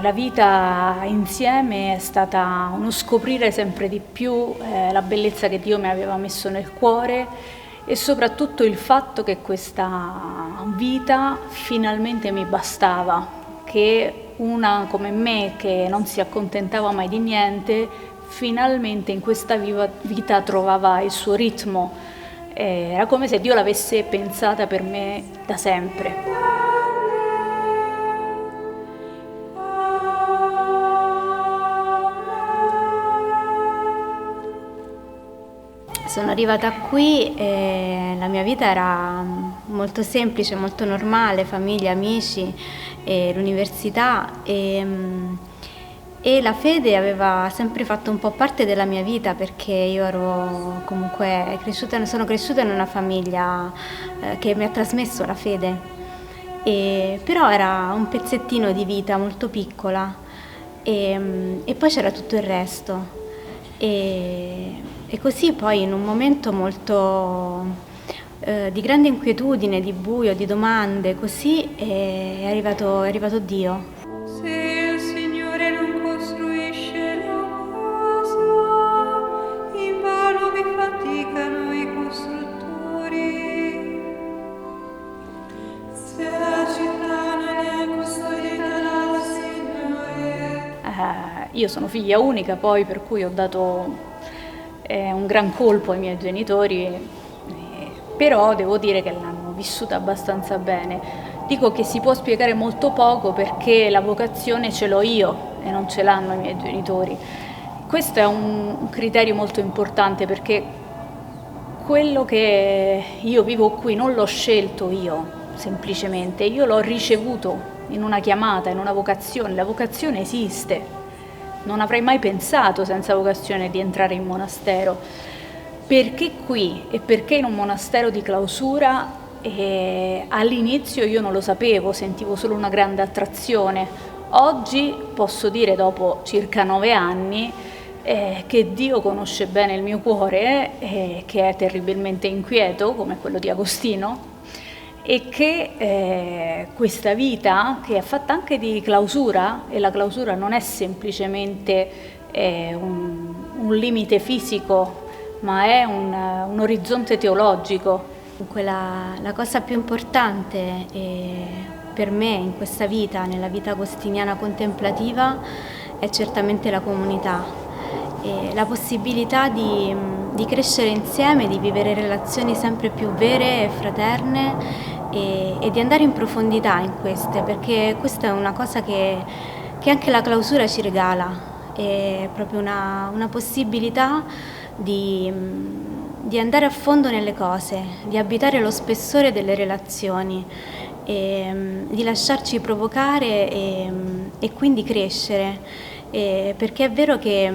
La vita insieme è stata uno scoprire sempre di più la bellezza che Dio mi aveva messo nel cuore e soprattutto il fatto che questa vita finalmente mi bastava, che una come me che non si accontentava mai di niente, finalmente in questa vita trovava il suo ritmo. Era come se Dio l'avesse pensata per me da sempre. Sono arrivata qui e la mia vita era molto semplice, molto normale, famiglia, amici, l'università e la fede aveva sempre fatto un po' parte della mia vita perché io ero comunque sono cresciuta in una famiglia che mi ha trasmesso la fede, però era un pezzettino di vita molto piccola e poi c'era tutto il resto. E così poi in un momento molto di grande inquietudine, di buio, di domande, così è arrivato Dio. Se il Signore non costruisce la casa, invano vi faticano i costruttori. Se la città non è custodita dal Signore. Io sono figlia unica poi, per cui ho dato un gran colpo ai miei genitori, però devo dire che l'hanno vissuta abbastanza bene. Dico che si può spiegare molto poco perché la vocazione ce l'ho io e non ce l'hanno i miei genitori. Questo è un criterio molto importante perché quello che io vivo qui non l'ho scelto io, semplicemente, io l'ho ricevuto in una chiamata, in una vocazione. La vocazione esiste. Non avrei mai pensato senza vocazione di entrare in monastero. Perché qui e perché in un monastero di clausura? All'inizio io non lo sapevo, sentivo solo una grande attrazione. Oggi posso dire, dopo circa 9 anni, che Dio conosce bene il mio cuore, che è terribilmente inquieto, come quello di Agostino, e che questa vita, che è fatta anche di clausura, e la clausura non è semplicemente un limite fisico, ma è un orizzonte teologico. Dunque la cosa più importante per me in questa vita, nella vita agostiniana contemplativa, è certamente la comunità, la possibilità di crescere insieme, di vivere relazioni sempre più vere e fraterne e di andare in profondità in queste, perché questa è una cosa che anche la clausura ci regala, è proprio una possibilità di andare a fondo nelle cose, di abitare lo spessore delle relazioni, di lasciarci provocare e quindi crescere, perché è vero che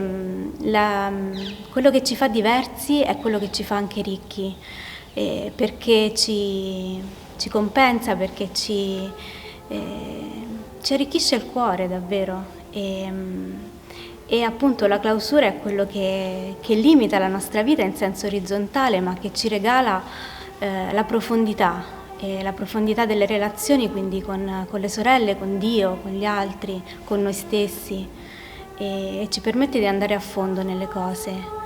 quello che ci fa diversi è quello che ci fa anche ricchi, perché ci compensa, perché ci arricchisce il cuore davvero. E appunto la clausura è quello che limita la nostra vita in senso orizzontale, ma che ci regala la profondità delle relazioni, quindi con le sorelle, con Dio, con gli altri, con noi stessi, e ci permette di andare a fondo nelle cose.